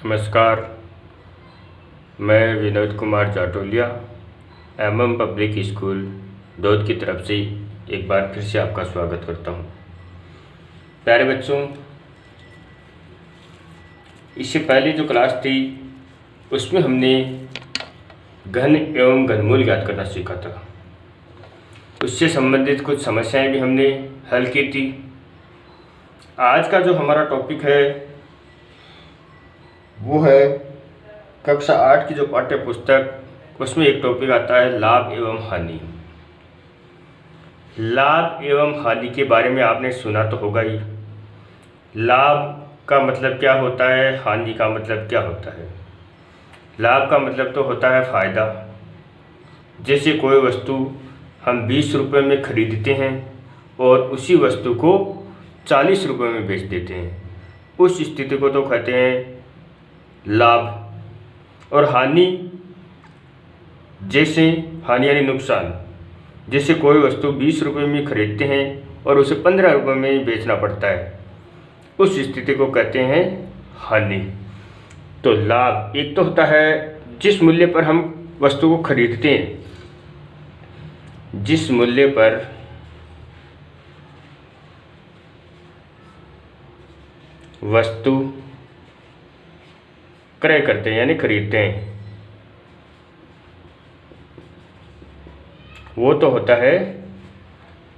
नमस्कार। मैं Vinod Kumar Jatolia public school Dawood की तरफ से एक बार फिर से आपका स्वागत करता हूं। प्यारे बच्चों, इससे पहले जो क्लास थी उसमें हमने घन एवं घनमूल ज्ञात करना सीखा था। उससे संबंधित कुछ समस्याएं भी हमने हल की थी। आज का जो हमारा टॉपिक है वो है कक्षा 8 की जो पाठ्य पुस्तक, उसमें एक टॉपिक आता है लाभ एवं हानि। लाभ एवं हानि के बारे में आपने सुना तो होगा ही। लाभ का मतलब क्या होता है, हानि का मतलब क्या होता है। लाभ का मतलब तो होता है फ़ायदा। जैसे कोई वस्तु हम 20 रुपये में खरीदते हैं और उसी वस्तु को 40 रुपये में बेच देते हैं, उस स्थिति को तो कहते हैं लाभ। और हानि, जैसे हानि यानी नुकसान, जैसे कोई वस्तु 20 रुपये में खरीदते हैं और उसे 15 रुपये में बेचना पड़ता है, उस स्थिति को कहते हैं हानि। तो लाभ एक तो होता है जिस मूल्य पर हम वस्तु को खरीदते हैं, जिस मूल्य पर वस्तु क्रय करते हैं यानी खरीदते हैं, वो तो होता है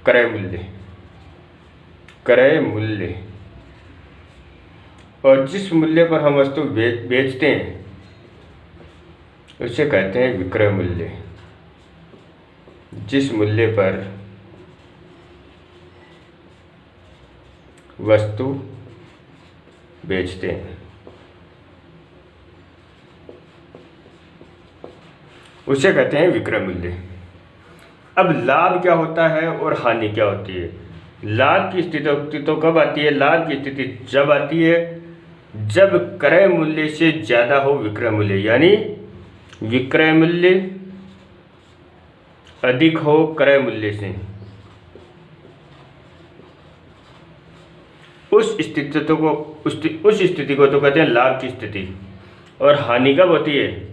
क्रय मूल्य। क्रय मूल्य। और जिस मूल्य पर हम वस्तु बेचते हैं उसे कहते हैं विक्रय मूल्य। जिस मूल्य पर वस्तु बेचते हैं उसे कहते हैं विक्रय मूल्य। अब लाभ क्या होता है और हानि क्या होती है। लाभ की स्थिति तो कब आती है? लाभ की स्थिति जब आती है जब क्रय मूल्य से ज़्यादा हो विक्रय मूल्य, यानी विक्रय मूल्य अधिक हो क्रय मूल्य से। उस स्थिति को तो कहते हैं लाभ की स्थिति। और हानि कब होती है?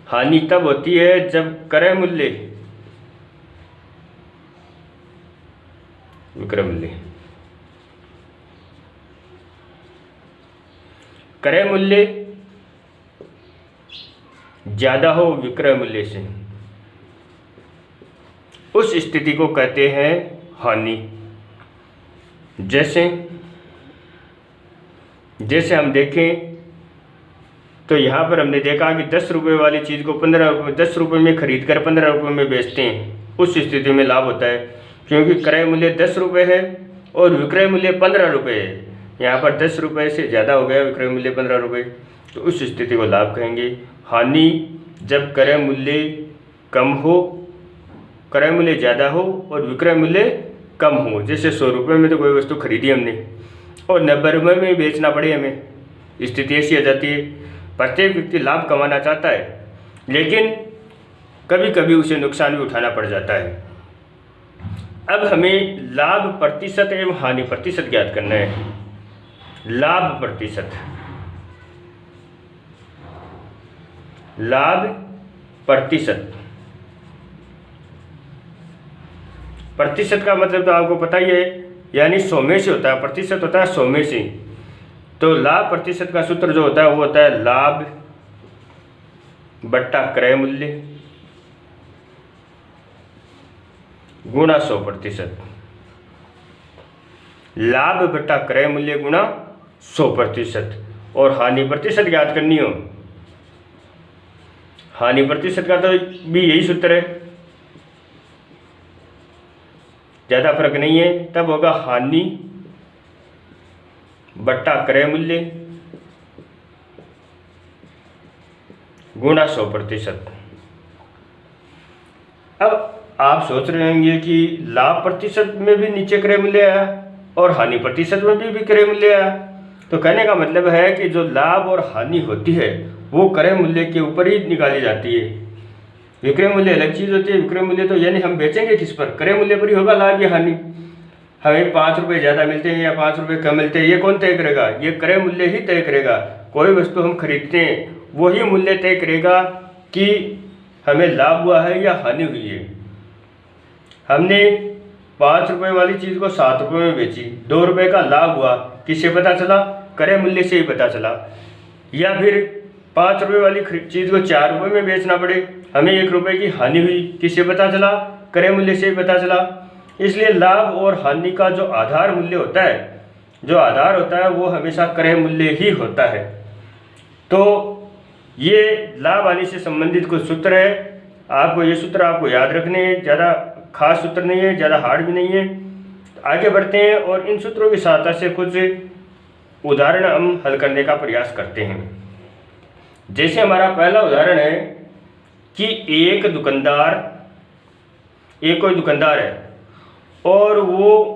हानि तब होती है जब क्रय मूल्य विक्रय मूल्य क्रय मूल्य ज़्यादा हो विक्रय मूल्य से, उस स्थिति को कहते हैं हानि। जैसे हम देखें तो यहाँ पर हमने देखा कि 10 रुपये वाली चीज़ को 10 रुपये में खरीद कर 15 रुपये में बेचते हैं, उस स्थिति में लाभ होता है, क्योंकि क्रय मूल्य 10 रुपये है और विक्रय मूल्य 15 रुपये है। यहाँ पर 10 रुपये से ज़्यादा हो गया, विक्रय मूल्य 15 रुपये, तो उस स्थिति को लाभ कहेंगे। हानि जब क्रय मूल्य कम हो, क्रय मूल्य ज़्यादा हो और विक्रय मूल्य कम हो। जैसे 100 रुपये में तो कोई वस्तु खरीदी हमने और 90 रुपये में बेचना पड़े हमें, स्थिति ऐसी आ जाती है। प्रत्येक व्यक्ति लाभ कमाना चाहता है, लेकिन कभी कभी उसे नुकसान भी उठाना पड़ जाता है। अब हमें लाभ प्रतिशत एवं हानि प्रतिशत ज्ञात करना है। लाभ प्रतिशत, लाभ प्रतिशत, प्रतिशत का मतलब तो आपको पता ही है, यानी 100 में से होता है। प्रतिशत होता है 100 में से। तो लाभ प्रतिशत का सूत्र जो होता है वो होता है लाभ बट्टा क्रय मूल्य गुणा 100%। लाभ बट्टा क्रय मूल्य गुणा 100%। और हानि प्रतिशत ज्ञात करनी हो, हानि प्रतिशत का तो भी यही सूत्र है, ज़्यादा फर्क नहीं है। तब होगा हानि बट्टा क्रय मूल्य गुणा 100%। अब आप सोच रहे होंगे कि लाभ प्रतिशत में भी नीचे क्रय मूल्य आया और हानि प्रतिशत में भी क्रय मूल्य आया, तो कहने का मतलब है कि जो लाभ और हानि होती है वो क्रय मूल्य के ऊपर ही निकाली जाती है। विक्रय मूल्य अलग चीज़ होती है। विक्रय मूल्य तो यानी हम बेचेंगे किस पर? क्रय मूल्य पर ही होगा लाभ या हानि। हमें 5 रुपये ज़्यादा मिलते हैं या 5 रुपये कम मिलते हैं, ये कौन तय करेगा? ये क्रय मूल्य ही तय करेगा। कोई वस्तु हम खरीदते हैं वही मूल्य तय करेगा कि हमें लाभ हुआ है या हानि हुई है। हमने 5 रुपये वाली चीज़ को 7 रुपये में बेची, 2 रुपये का लाभ हुआ, किससे पता चला? क्रय मूल्य से ही पता चला। या फिर 5 रुपये वाली चीज़ को 4 रुपये में बेचना पड़े, हमें 1 रुपये की हानि हुई, किससे पता चला? क्रय मूल्य से ही पता चला। इसलिए लाभ और हानि का जो आधार मूल्य होता है, जो आधार होता है वो हमेशा क्रय मूल्य ही होता है। तो ये लाभ हानि से संबंधित कुछ सूत्र है, आपको ये सूत्र आपको याद रखने हैं। ज़्यादा खास सूत्र नहीं है, ज़्यादा हार्ड भी नहीं है। आगे बढ़ते हैं और इन सूत्रों की सहायता से कुछ उदाहरण हम हल करने का प्रयास करते हैं। जैसे हमारा पहला उदाहरण है कि एक कोई दुकानदार है और वो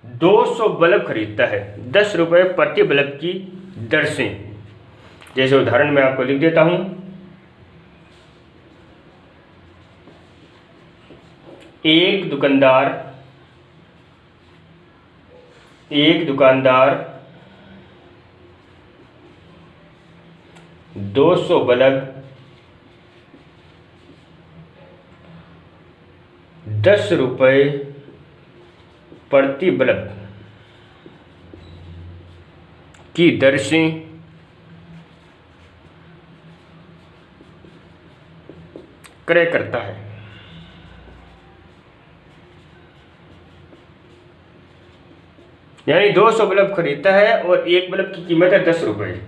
200 बल्ब खरीदता है 10 रुपये प्रति बल्ब की दर से। जैसे उदाहरण मैं आपको लिख देता हूँ। एक दुकानदार 200 बल्ब 10 रुपये प्रति बल्ब की दर से क्रय करता है। यानी 200 बल्ब खरीदता है और एक बल्ब की कीमत है 10 रुपये।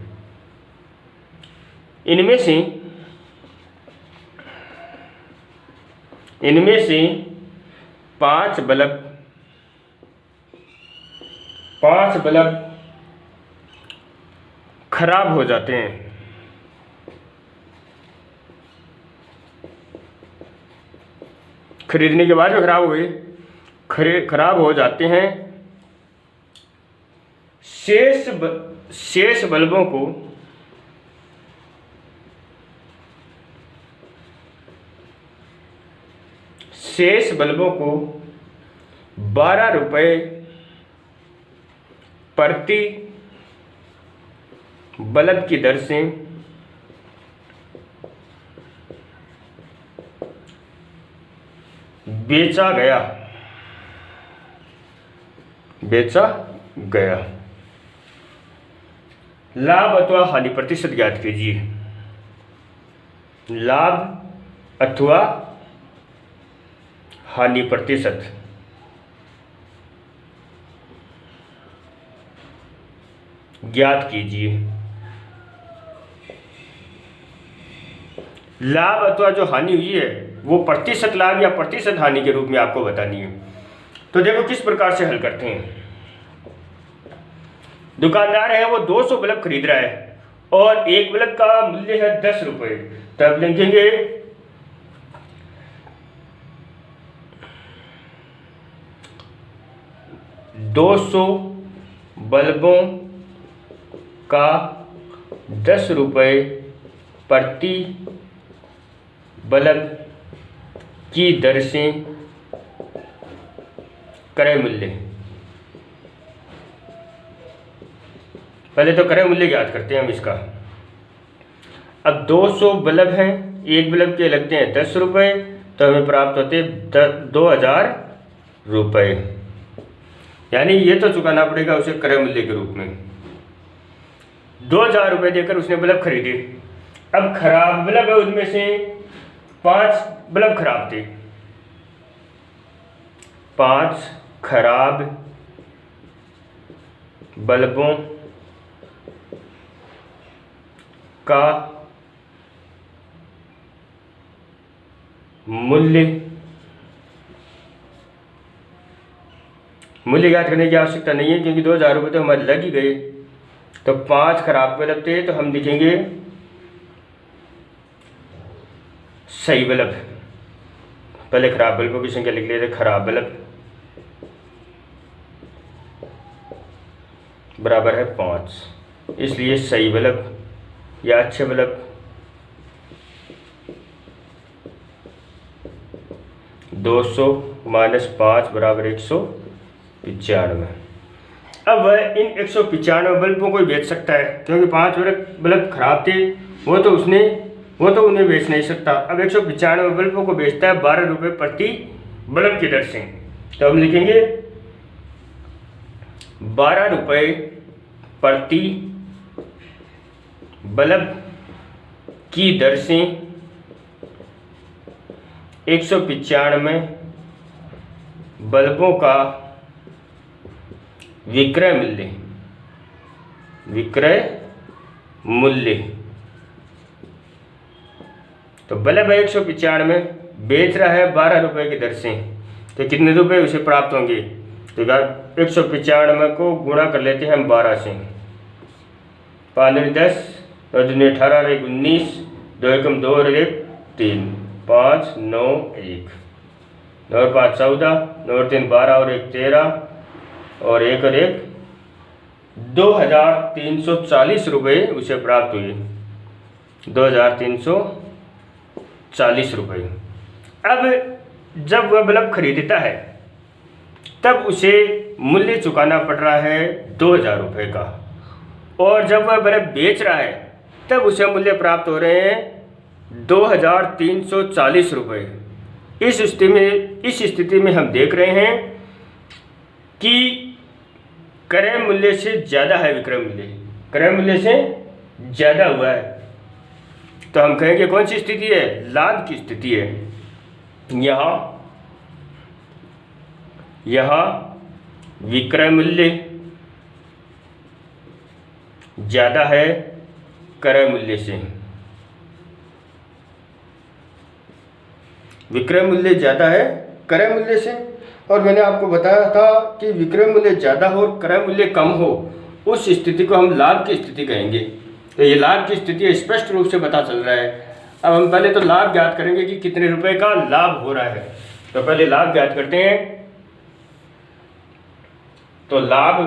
इनमें से 5 बल्ब खराब हो जाते हैं। खरीदने के बाद में खराब हो जाते हैं। शेष बल्बों को शेष बल्बों को 12 रुपये प्रति बल्ब की दर से बेचा गया। लाभ अथवा हानि प्रतिशत ज्ञात कीजिए। लाभ अथवा हानि प्रतिशत। ज्ञात कीजिए। लाभ अथवा जो हानि हुई है वो प्रतिशत लाभ या प्रतिशत हानि के रूप में आपको बतानी है। तो देखो किस प्रकार से हल करते हैं। दुकानदार है वो 200 बल्ब खरीद रहा है और एक बल्ब का मूल्य है 10 रुपये। तब लिखेंगे 200 बल्बों का 10 रुपये प्रति बल्ब की दर से क्रय मूल्य। पहले तो क्रय मूल्य ज्ञात करते हैं हम इसका। अब 200 बल्ब हैं, एक बल्ब के लगते हैं 10 रुपये, तो हमें प्राप्त होते 2000 रुपये। यानी ये तो चुकाना पड़ेगा उसे क्रय मूल्य के रूप में। 2000 रुपये देकर उसने बल्ब खरीदे। अब खराब बल्ब है, उनमें से 5 बल्ब खराब थे। 5 खराब बल्बों का मूल्य ज्ञात करने की आवश्यकता नहीं है क्योंकि 2000 रुपये तो हमारे लग ही गए। तो 5 खराब बल्ब थे तो हम लिखेंगे सही बल्ब। पहले खराब बल्बों की संख्या लिख लेते। खराब बल्ब बराबर है 5, इसलिए सही बल्ब या अच्छे बल्ब 200 - 5 बराबर 195। अब वह इन 195 बल्बों को बेच सकता है, क्योंकि 5 बल्ब खराब थे, वो तो उन्हें बेच नहीं सकता। अब 195 बल्बों को बेचता है 12 रुपये प्रति बल्ब की दर से। तो हम लिखेंगे 12 रुपये प्रति बल्ब की दर से 195 बल्बों का विक्रय मूल्य। तो बल्ब 195 बेच रहा है 12 रुपये की दर से, तो कितने रुपए उसे प्राप्त होंगे? तो 195 को गुणा कर लेते हैं हम 12 से। 5 10 और 18 और 1 19, 2 एकम 2 और 1 3, 5 9 1, 9 और 5 14, 9 और 3 12 और 1 13 और 1 और 1 2340 रुपये उसे प्राप्त हुए। 2340 रुपये। अब जब वह बल्ब खरीदता है तब उसे मूल्य चुकाना पड़ रहा है 2000 रुपये का, और जब वह बल्ब बेच रहा है तब उसे मूल्य प्राप्त हो रहे हैं 2340 रुपये। इस स्थिति में हम देख रहे हैं कि क्रय मूल्य से ज़्यादा है विक्रय मूल्य, क्रय मूल्य से ज़्यादा हुआ है। तो हम कहेंगे कौन सी स्थिति है? लाभ की स्थिति है। यहाँ विक्रय मूल्य ज़्यादा है क्रय मूल्य से, विक्रय मूल्य ज़्यादा है क्रय मूल्य से। और मैंने आपको बताया था कि विक्रय मूल्य ज़्यादा हो और क्रय मूल्य कम हो, उस स्थिति को हम लाभ की स्थिति कहेंगे। तो ये लाभ की स्थिति स्पष्ट रूप से पता चल रहा है। अब हम पहले तो लाभ ज्ञात करेंगे कि कितने रुपए का लाभ हो रहा है। तो पहले लाभ ज्ञात करते हैं। तो लाभ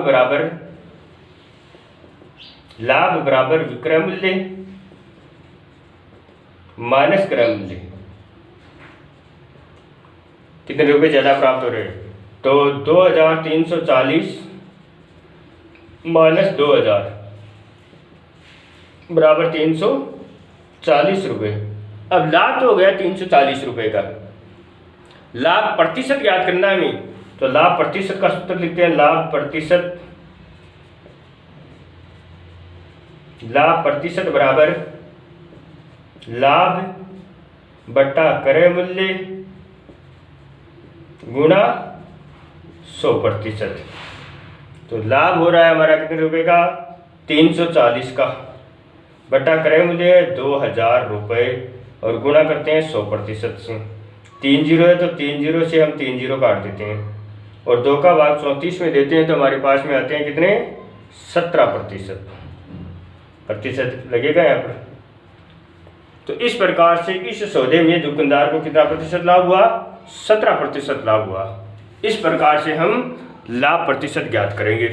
बराबर विक्रय मूल्य माइनस क्रय मूल्य। कितने रुपए ज़्यादा प्राप्त हो रहे हैं? तो 2340 माइनस 2000 बराबर 340 रुपये। अब लाभ तो हो गया 340 रुपये का। लाभ प्रतिशत याद करना है हमें, तो लाभ प्रतिशत का सूत्र लिखते हैं। लाभ प्रतिशत बराबर लाभ बटा क्रय मूल्य गुणा 100%। तो लाभ हो रहा है हमारा कितने रुपए का? 340 का, बटा क्रय मूल्य है 2000 रुपये, और गुणा करते हैं 100% से। 3 जीरो है तो 3 जीरो से हम 3 जीरो काट देते हैं, और 2 का भाग 34 में देते हैं तो हमारे पास में आते हैं कितने? 17% लगेगा यहाँ पर। तो इस प्रकार से इस सौदे में दुकानदार को कितना प्रतिशत लाभ हुआ? 17% लाभ हुआ। इस प्रकार से हम लाभ प्रतिशत ज्ञात करेंगे।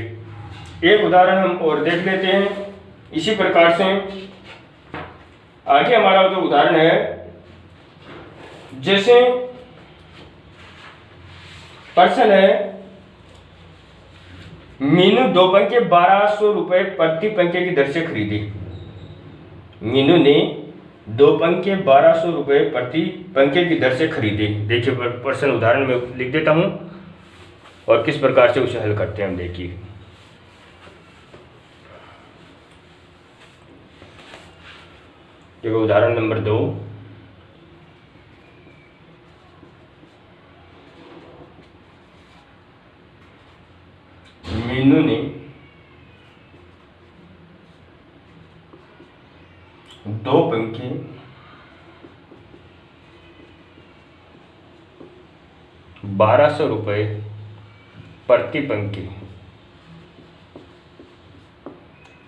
एक उदाहरण हम और देख लेते हैं। इसी प्रकार से आगे हमारा जो उदाहरण है, जैसे पर्सन है मीनू 2 पंखे 1200 रुपये प्रति पंखे की दर से खरीदी। मीनू ने 2 पंखे 1200 रुपये प्रति पंखे की दर से खरीदे। देखिए पर्सन उदाहरण में लिख देता हूं और किस प्रकार से उसे हल करते हैं हम देखिए। देखो उदाहरण नंबर 2। मीनू ने 2 पंखे 1200 रुपये प्रति पंखे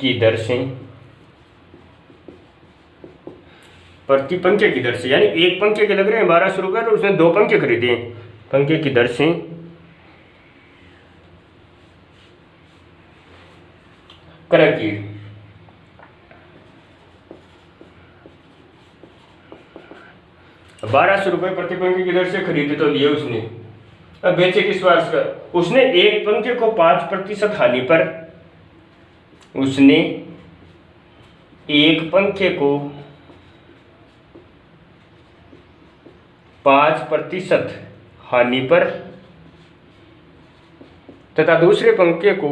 की दर से, प्रति पंखे की दर से, यानी एक पंखे के लग रहे हैं 1200 रुपये, तो उसने 2 पंखे खरीदे। पंखे की दर से क्रय किए। 1200 रुपये प्रति पंखे की दर से खरीदे तो लिए उसने। अब बेचे किस बात का, उसने एक पंखे को 5% हानि पर, उसने एक पंखे को 5% हानि पर तथा दूसरे पंखे को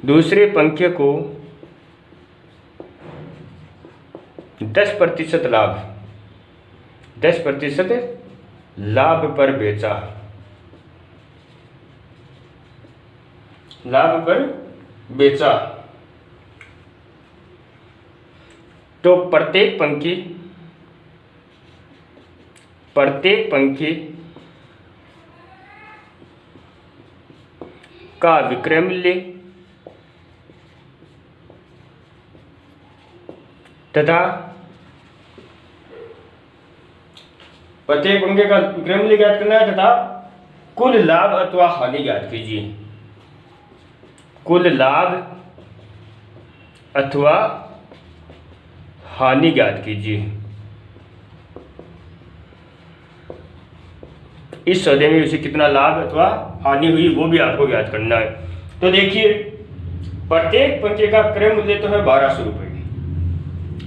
10% लाभ पर बेचा, तो प्रत्येक पंखे का विक्रय मूल्य तथा प्रत्येक पंखे का विक्रय मूल्य ज्ञात करना है तथा कुल लाभ अथवा हानि ज्ञात कीजिए। कुल लाभ अथवा हानि ज्ञात कीजिए। इस सौदे में उसे कितना लाभ अथवा हानि हुई वो भी आपको ज्ञात करना है। तो देखिए, प्रत्येक पंखे का क्रय मूल्य तो है 1200 रुपये।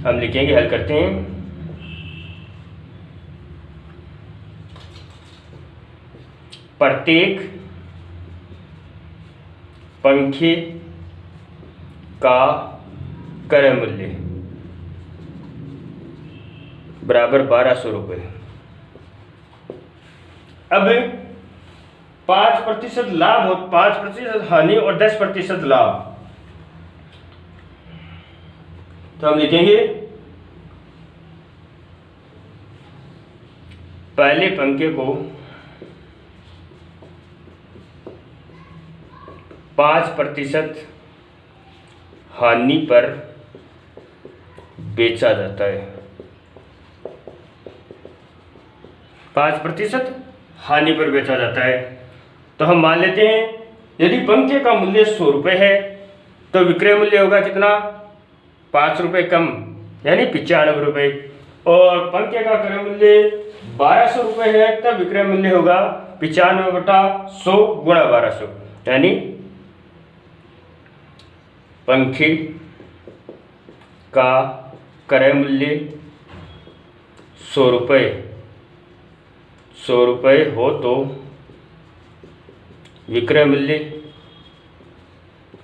हम लिखेंगे, हल करते हैं। प्रत्येक पंखे का क्रय मूल्य बराबर 1200 रुपये। अब 5% लाभ हो, 5% हानि और 10% लाभ, तो हम लिखेंगे पहले पंखे को 5% हानि पर बेचा जाता है। 5% हानि पर बेचा जाता है। तो हम मान लेते हैं यदि पंखे का मूल्य 100 रुपये है तो विक्रय मूल्य होगा कितना, 5 रुपये कम यानी 95 रुपये, और पंखे का क्रय मूल्य 1200 रुपये है तब विक्रय मूल्य होगा 95/100 गुणा 1200, यानी पंखे का क्रय मूल्य 100 रुपये हो तो विक्रय मूल्य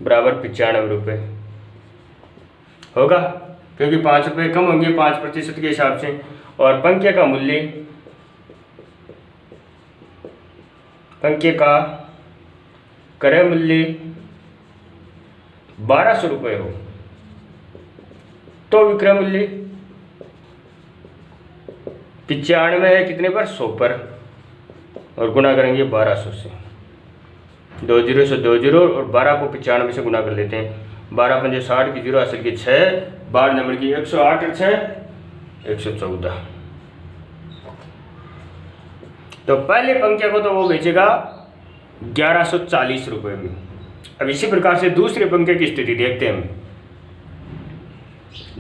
बराबर 95 रुपये होगा, क्योंकि 5 रुपये कम होंगे 5% के हिसाब से। और पंखे का मूल्य, पंखे का क्रय मूल्य 1200 रुपये हो तो विक्रय मूल्य 95 है कितने पर, 100 पर, और गुणा करेंगे 1200 से। 2 जीरो से 2 जीरो और 12 को 95 से गुणा कर लेते हैं। 12 पंजे 60 की जीरो असल की 6, 12 नंबर की 108 और 6 114। तो पहले पंखे को तो वो बेचेगा 1140 रुपये में। अब इसी प्रकार से दूसरे पंखे की स्थिति देखते हैं हम।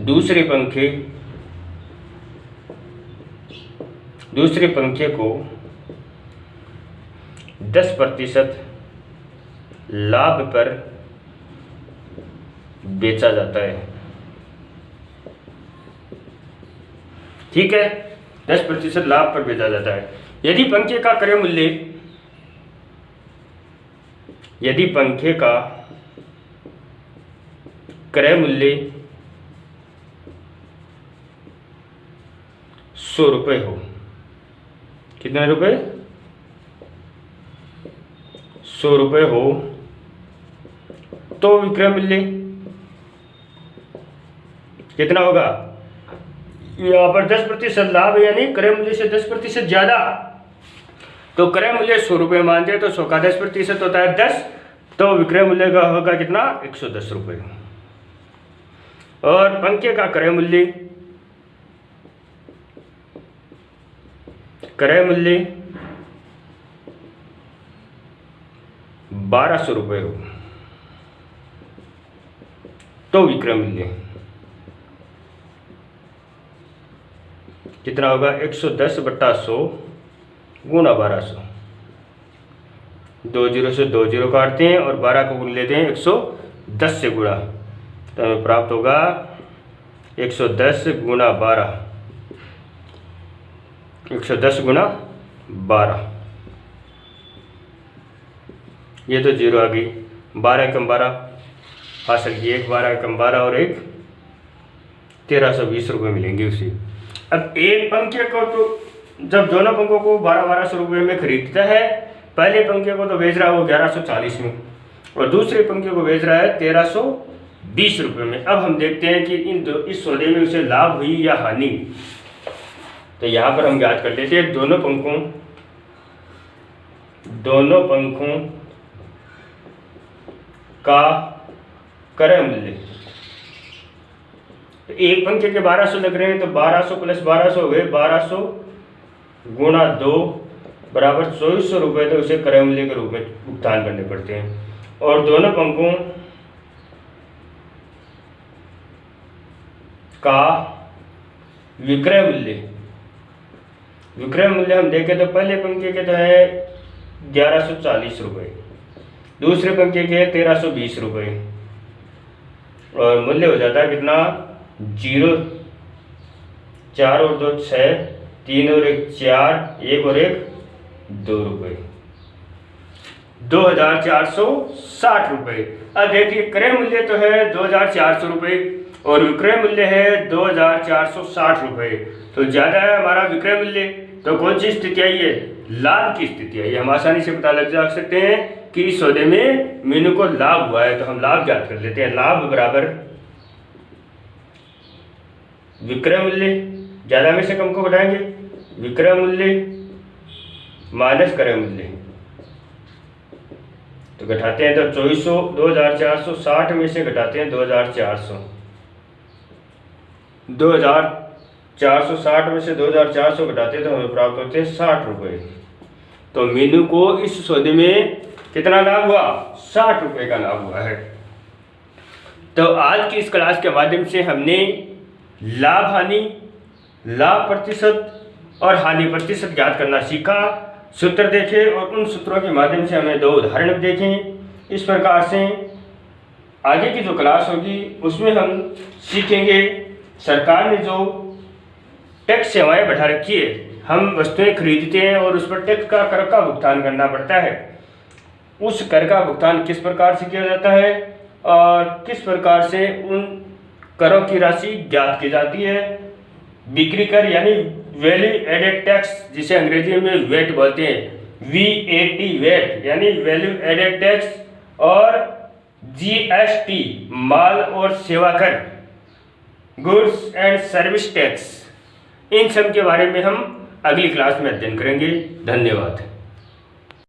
दूसरे पंखे को 10% लाभ पर बेचा जाता है। ठीक है, 10% लाभ पर बेचा जाता है। यदि पंखे का क्रय मूल्य, यदि पंखे का क्रय मूल्य 100 रुपये हो, कितने रुपए, 100 रुपये हो तो विक्रय मूल्य कितना होगा, यहाँ पर 10% लाभ यानी क्रय मूल्य से 10% ज्यादा, तो क्रय मूल्य 100 रुपये मानते हैं तो 100 का 10% होता है 10, तो विक्रय मूल्य का होगा कितना, 110 रुपये। और पंखे का क्रय मूल्य 1200 रुपये हो तो विक्रय मूल्य कितना होगा, 110/100 गुणा 1200, 2 जीरो से 2 जीरो काटते हैं और 12 को गुण लेते हैं 110 से गुणा, तो हमें प्राप्त होगा 110 गुणा 12, 110 गुणा 12, ये तो जीरो आ गई। 12 कम 12 हासिल की, एक 12 कम 12 और एक 1320 रुपये मिलेंगे उसी। अब एक पंखे को तो जब दोनों पंखों को 1200 रुपये में खरीदता है, पहले पंखे को तो बेच रहा है वो 1140 में और दूसरे पंखे को बेच रहा है 1320 रुपये में। अब हम देखते हैं कि इस सौदे में उसे लाभ हुई या हानि। तो यहाँ पर हम याद कर लेते हैं दोनों पंखों का क्रय मूल्य। एक पंखे के 1200 लग रहे हैं तो 1200 प्लस 1200 हो गए 1200 गुणा 2 बराबर 2400 रुपये, तो उसे क्रय मूल्य के रूप में भुगतान करने पड़ते हैं। और दोनों पंखों का विक्रय मूल्य हम देखें तो पहले पंखे के तो है 1140 रुपये, दूसरे पंखे के 1320 रुपये और मूल्य हो जाता है कितना 0, 4 और 2 6, 3 और 1 4, 1 और 1 2 रुपये, 2460 रुपये। अब देखिए क्रय मूल्य तो है 2400 रुपये और विक्रय मूल्य है 2460 रुपये, तो ज़्यादा है हमारा विक्रय मूल्य। तो कौन सी स्थिति आई है? लाभ की स्थिति है। ये हम आसानी से पता लग जा सकते हैं कि इस सौदे में मीनू को लाभ हुआ है, तो हम लाभ ज्ञात कर लेते हैं। लाभ बराबर विक्रय मूल्य, ज़्यादा में से कम को घटाएंगे, विक्रय मूल्य माइनस क्रय मूल्य, तो घटाते हैं तो 2460 में से घटाते हैं 2460 में से 2400 घटाते हैं तो हमें प्राप्त होते हैं 60 रुपये। तो मीनू को इस सौदे में कितना लाभ हुआ? 60 रुपये का लाभ हुआ है। तो आज की इस क्लास के माध्यम से हमने लाभ हानि, लाभ प्रतिशत और हानि प्रतिशत ज्ञात करना सीखा, सूत्र देखे और उन सूत्रों के माध्यम से हमें 2 उदाहरण देखें। इस प्रकार से आगे की जो क्लास होगी उसमें हम सीखेंगे सरकार ने जो टैक्स सेवाएं बढ़ा रखी है, हम वस्तुएं खरीदते हैं और उस पर टैक्स का कर का भुगतान करना पड़ता है, उस कर का भुगतान किस प्रकार से किया जाता है और किस प्रकार से उन करों की राशि ज्ञात की जाती है। बिक्री कर यानी वैल्यू एडेड टैक्स, जिसे अंग्रेजी में वेट बोलते हैं, VAT वेट यानी वैल्यू एडेड टैक्स, और GST माल और सेवा कर, गुड्स एंड सर्विस टैक्स, इन सब के बारे में हम अगली क्लास में अध्ययन करेंगे। धन्यवाद।